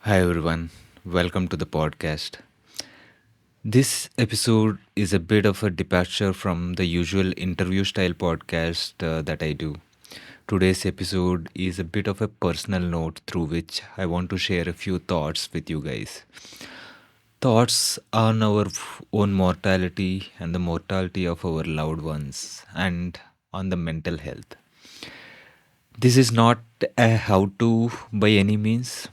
Hi everyone, welcome to the podcast. This episode is a bit of a departure from the usual interview style podcast that I do. Today's episode is a bit of a personal note through which I want to share a few thoughts with you guys. Thoughts on our own mortality and the mortality of our loved ones and on the mental health. This is not a how to by any means,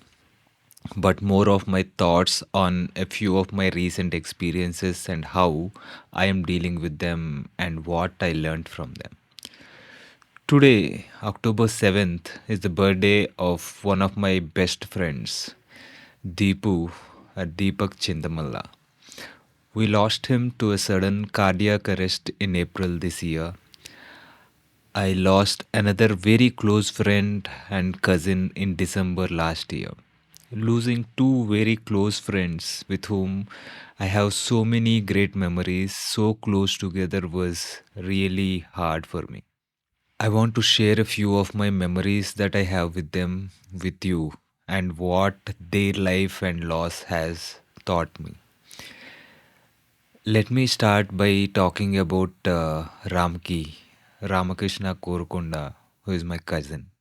but more of my thoughts on a few of my recent experiences and how I am dealing with them and what I learned from them. Today, October 7th, is the birthday of one of my best friends, Deepu, Deepak Chindamalla. We lost him to a sudden cardiac arrest in April this year. I lost another very close friend and cousin in December last year. Losing two very close friends with whom I have so many great memories so close together was really hard for me. I want to share a few of my memories that I have with them with you and what their life and loss has taught me. Let me start by talking about Ramki, Ramakrishna Korukonda, who is my cousin.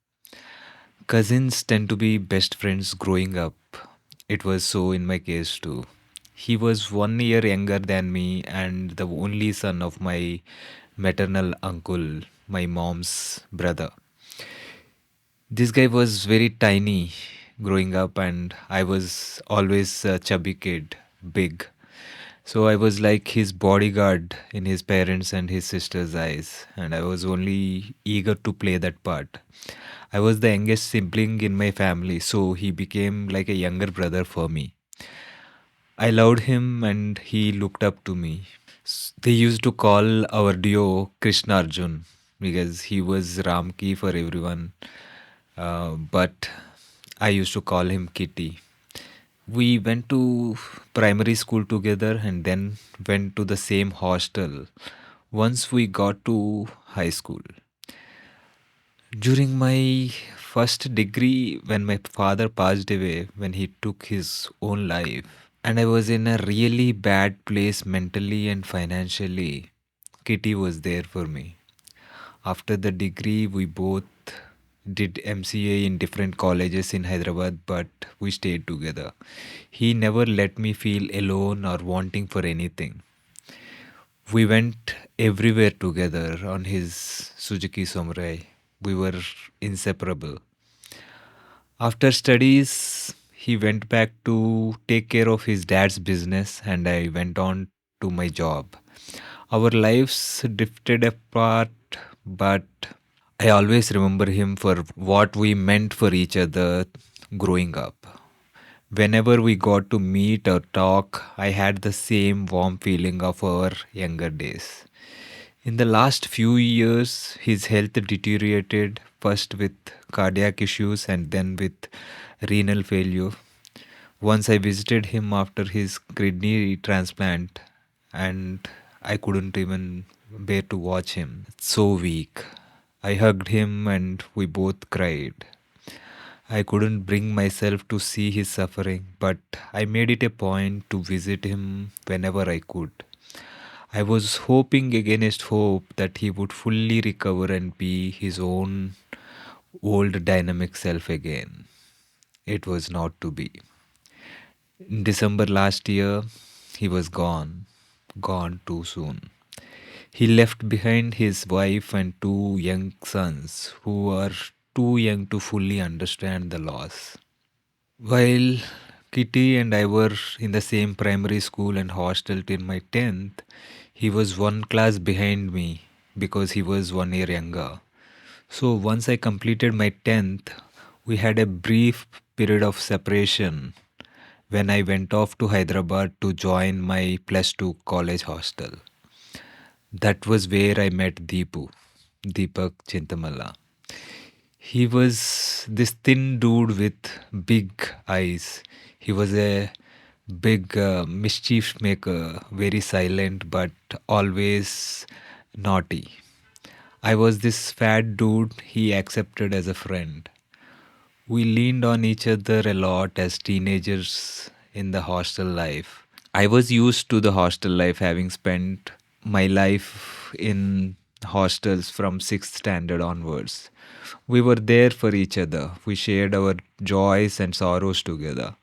Cousins tend to be best friends growing up. It was so in my case too. He was 1 year younger than me and the only son of my maternal uncle, my mom's brother. This guy was very tiny growing up, and I was always a chubby kid, big. So I was like his bodyguard in his parents' and his sister's eyes, and I was only eager to play that part. I was the youngest sibling in my family, so he became like a younger brother for me. I loved him and he looked up to me. They used to call our duo Krishna Arjun because he was Ramki for everyone, but I used to call him Kitty. We went to primary school together and then went to the same hostel once we got to high school. During my first degree, when my father passed away, when he took his own life, and I was in a really bad place mentally and financially, Kitty was there for me. After the degree, we both did MCA in different colleges in Hyderabad, but we stayed together. He never let me feel alone or wanting for anything. We went everywhere together on his Suzuki Samurai. We were inseparable. After studies, he went back to take care of his dad's business, and I went on to my job. Our lives drifted apart, but I always remember him for what we meant for each other growing up. Whenever we got to meet or talk, I had the same warm feeling of our younger days. In the last few years, his health deteriorated first with cardiac issues and then with renal failure. Once I visited him after his kidney transplant, and I couldn't even bear to watch him. So weak. I hugged him and we both cried. I couldn't bring myself to see his suffering, but I made it a point to visit him whenever I could. I was hoping against hope that he would fully recover and be his own old dynamic self again. It was not to be. In December last year, he was gone too soon. He left behind his wife and two young sons who are too young to fully understand the loss. While Kitty and I were in the same primary school and hostel till my 10th, he was one class behind me because he was 1 year younger. So once I completed my 10th, we had a brief period of separation when I went off to Hyderabad to join my plus 2 college hostel. That was where I met Deepak Chintamalla. He was this thin dude with big eyes. He was a big mischief maker, very silent but always naughty. I was this fat dude he accepted as a friend. We leaned on each other a lot as teenagers in the hostel life. I was used to the hostel life, having spent my life in hostels from 6th standard onwards. We were there for each other. We shared our joys and sorrows together.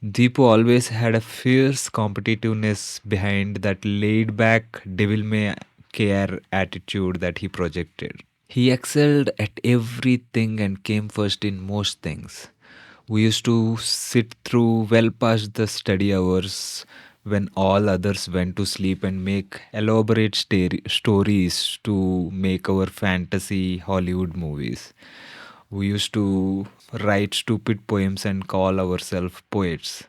Deepu always had a fierce competitiveness behind that laid back, devil may care attitude that he projected. He excelled at everything and came first in most things. We used to sit through well past the study hours when all others went to sleep and make elaborate stories to make our fantasy Hollywood movies. We used to write stupid poems and call ourselves poets.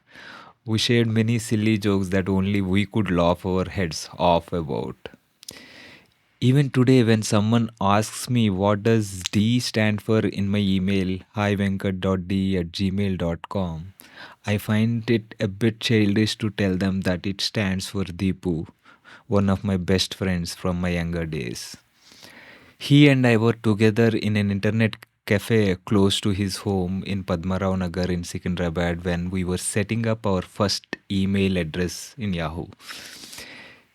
We shared many silly jokes that only we could laugh our heads off about. Even today, when someone asks me what does D stand for in my email, hivenkat.d@gmail.com, I find it a bit childish to tell them that it stands for Deepu, one of my best friends from my younger days. He and I were together in an internet cafe close to his home in Padmarao Nagar in Secunderabad when we were setting up our first email address in Yahoo.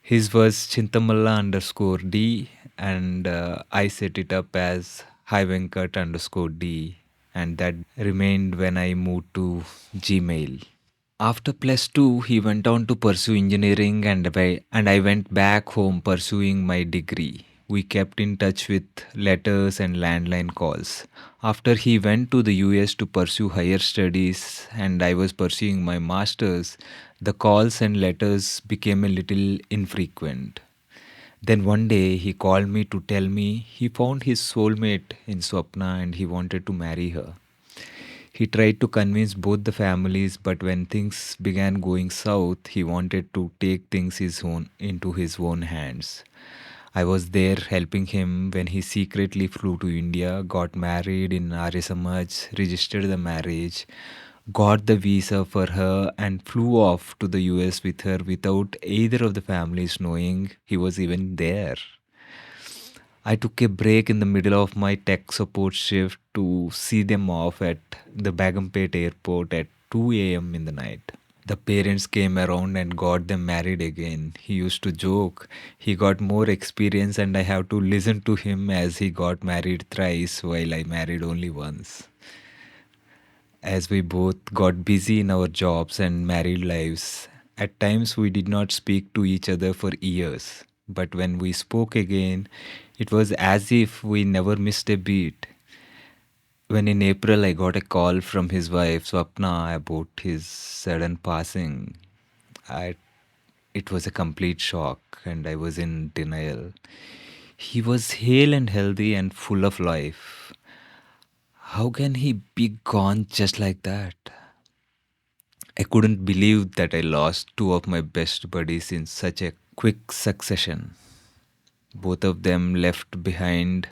His was Chintamalla underscore D, and I set it up as Hivenkat underscore D, and that remained when I moved to Gmail. After plus two, he went on to pursue engineering, and I went back home pursuing my degree. We kept in touch with letters and landline calls. After he went to the US to pursue higher studies, and I was pursuing my master's, the calls and letters became a little infrequent. Then one day he called me to tell me he found his soulmate in Swapna and he wanted to marry her. He tried to convince both the families, but when things began going south, he wanted to take things his own into his own hands. I was there helping him when he secretly flew to India, got married in Arya Samaj, registered the marriage, got the visa for her, and flew off to the US with her without either of the families knowing he was even there. I took a break in the middle of my tech support shift to see them off at the Bagampet airport at 2 a.m. in the night. The parents came around and got them married again. He used to joke. He got more experience, and I have to listen to him as he got married thrice while I married only once. As we both got busy in our jobs and married lives, at times we did not speak to each other for years. But when we spoke again, it was as if we never missed a beat. When in April I got a call from his wife, Swapna, about his sudden passing, I, it was a complete shock and I was in denial. He was hale and healthy and full of life. How can he be gone just like that? I couldn't believe that I lost two of my best buddies in such a quick succession. Both of them left behind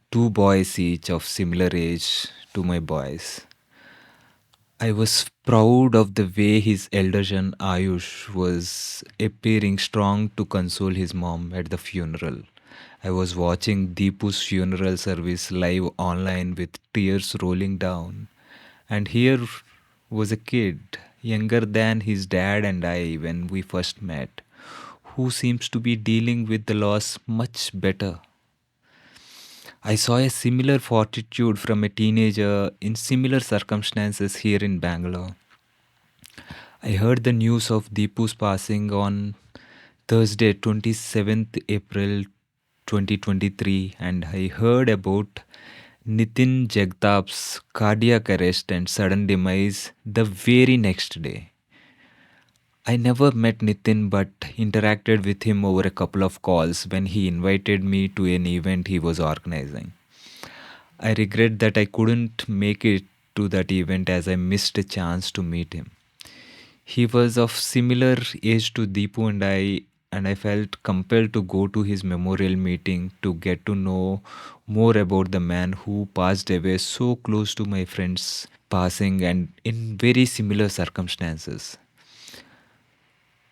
two boys each of similar age to my boys. I was proud of the way his elder son Ayush was appearing strong to console his mom at the funeral. I was watching Deepu's funeral service live online with tears rolling down. And here was a kid, younger than his dad and I when we first met, who seems to be dealing with the loss much better. I saw a similar fortitude from a teenager in similar circumstances here in Bangalore. I heard the news of Deepu's passing on Thursday, 27th April 2023, and I heard about Nitin Jagtap's cardiac arrest and sudden demise the very next day. I never met Nitin but interacted with him over a couple of calls when he invited me to an event he was organizing. I regret that I couldn't make it to that event as I missed a chance to meet him. He was of similar age to Deepu and I felt compelled to go to his memorial meeting to get to know more about the man who passed away so close to my friend's passing and in very similar circumstances.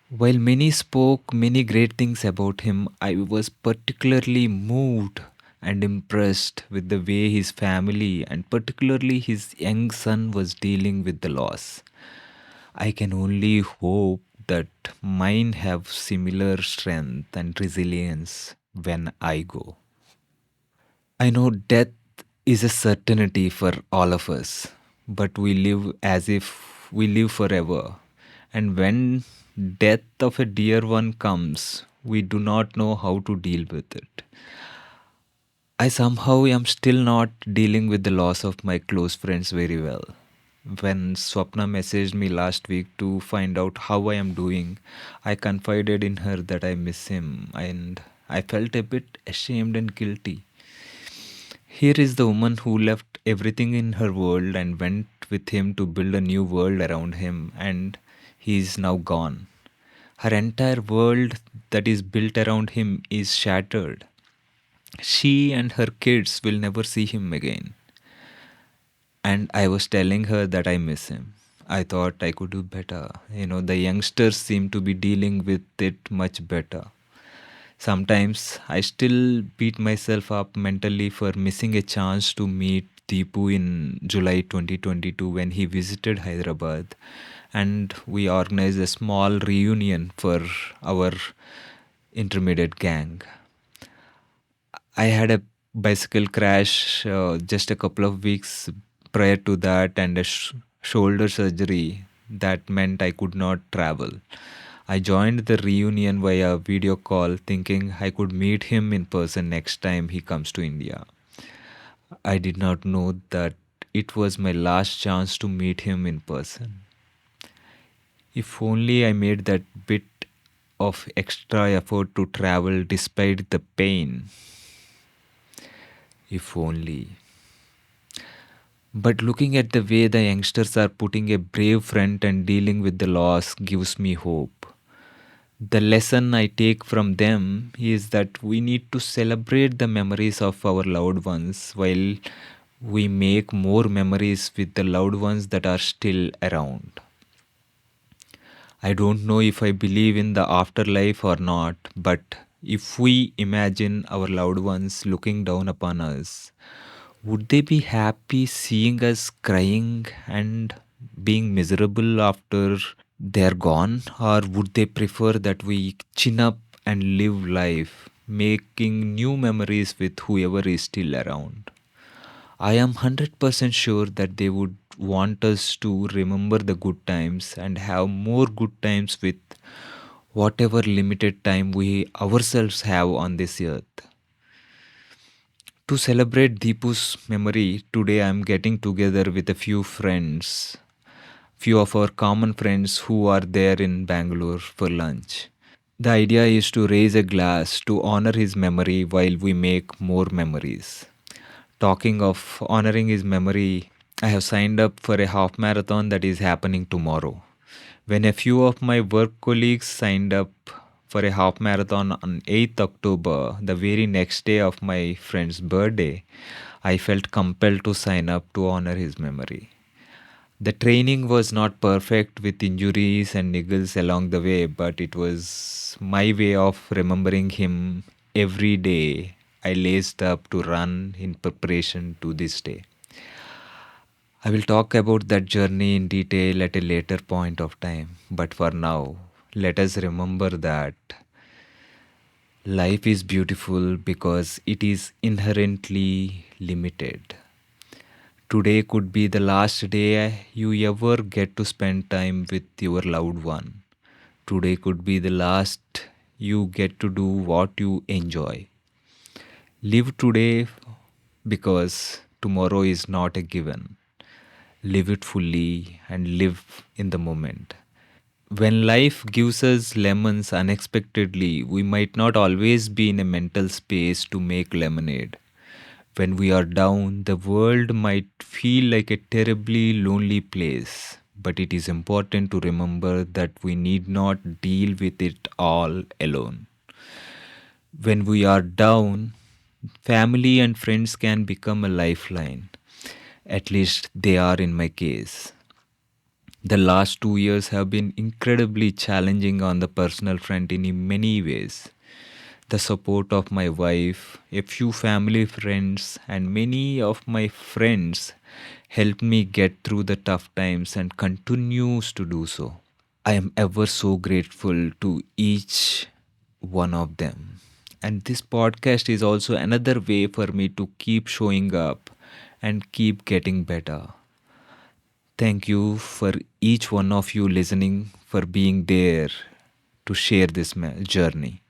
While many spoke many great things about him, I was particularly moved and impressed with the way his family and particularly his young son was dealing with the loss. I can only hope that mine have similar strength and resilience when I go. I know death is a certainty for all of us, but we live as if we live forever. And when death of a dear one comes, we do not know how to deal with it. I somehow am still not dealing with the loss of my close friends very well. When Swapna messaged me last week to find out how I am doing, I confided in her that I miss him and I felt a bit ashamed and guilty. Here is the woman who left everything in her world and went with him to build a new world around him, and he is now gone. Her entire world that is built around him is shattered. She and her kids will never see him again. And I was telling her that I miss him. I thought I could do better. The youngsters seem to be dealing with it much better. Sometimes I still beat myself up mentally for missing a chance to meet Deepu in July 2022 when he visited Hyderabad and we organized a small reunion for our intermediate gang. I had a bicycle crash just a couple of weeks prior to that and a shoulder surgery that meant I could not travel. I joined the reunion via video call thinking I could meet him in person next time he comes to India. I did not know that it was my last chance to meet him in person. If only I made that bit of extra effort to travel despite the pain. If only. But looking at the way the youngsters are putting a brave front and dealing with the loss gives me hope. The lesson I take from them is that we need to celebrate the memories of our loved ones while we make more memories with the loved ones that are still around. I don't know if I believe in the afterlife or not, but if we imagine our loved ones looking down upon us, would they be happy seeing us crying and being miserable after they're gone? Or would they prefer that we chin up and live life, making new memories with whoever is still around? I am 100% sure that they would want us to remember the good times and have more good times with whatever limited time we ourselves have on this earth. To celebrate Deepu's memory, today I am getting together with a few friends, few of our common friends who are there in Bangalore for lunch. The idea is to raise a glass to honor his memory while we make more memories. Talking of honoring his memory, I have signed up for a half marathon that is happening tomorrow. When a few of my work colleagues signed up for a half marathon on 8th October, the very next day of my friend's birthday, I felt compelled to sign up to honor his memory. The training was not perfect with injuries and niggles along the way, but it was my way of remembering him every day. I laced up to run in preparation to this day. I will talk about that journey in detail at a later point of time, but for now, let us remember that life is beautiful because it is inherently limited. Today could be the last day you ever get to spend time with your loved one. Today could be the last you get to do what you enjoy. Live today because tomorrow is not a given. Live it fully and live in the moment. When life gives us lemons unexpectedly, we might not always be in a mental space to make lemonade. When we are down, the world might feel like a terribly lonely place. But it is important to remember that we need not deal with it all alone. When we are down, family and friends can become a lifeline. At least they are in my case. The last 2 years have been incredibly challenging on the personal front in many ways. the support of my wife, a few family friends, and many of my friends helped me get through the tough times and continues to do so. I am ever so grateful to each one of them. And this podcast is also another way for me to keep showing up and keep getting better. Thank you for each one of you listening, for being there to share this journey.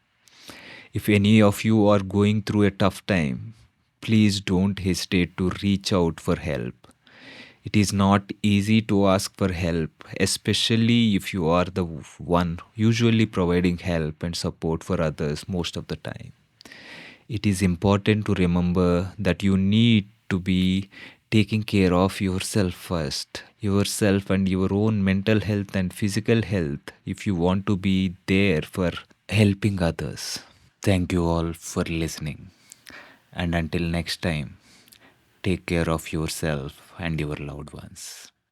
If any of you are going through a tough time, please don't hesitate to reach out for help. It is not easy to ask for help, especially if you are the one usually providing help and support for others most of the time. It is important to remember that you need to be taking care of yourself first, yourself and your own mental health and physical health, if you want to be there for helping others. Thank you all for listening. And until next time, take care of yourself and your loved ones.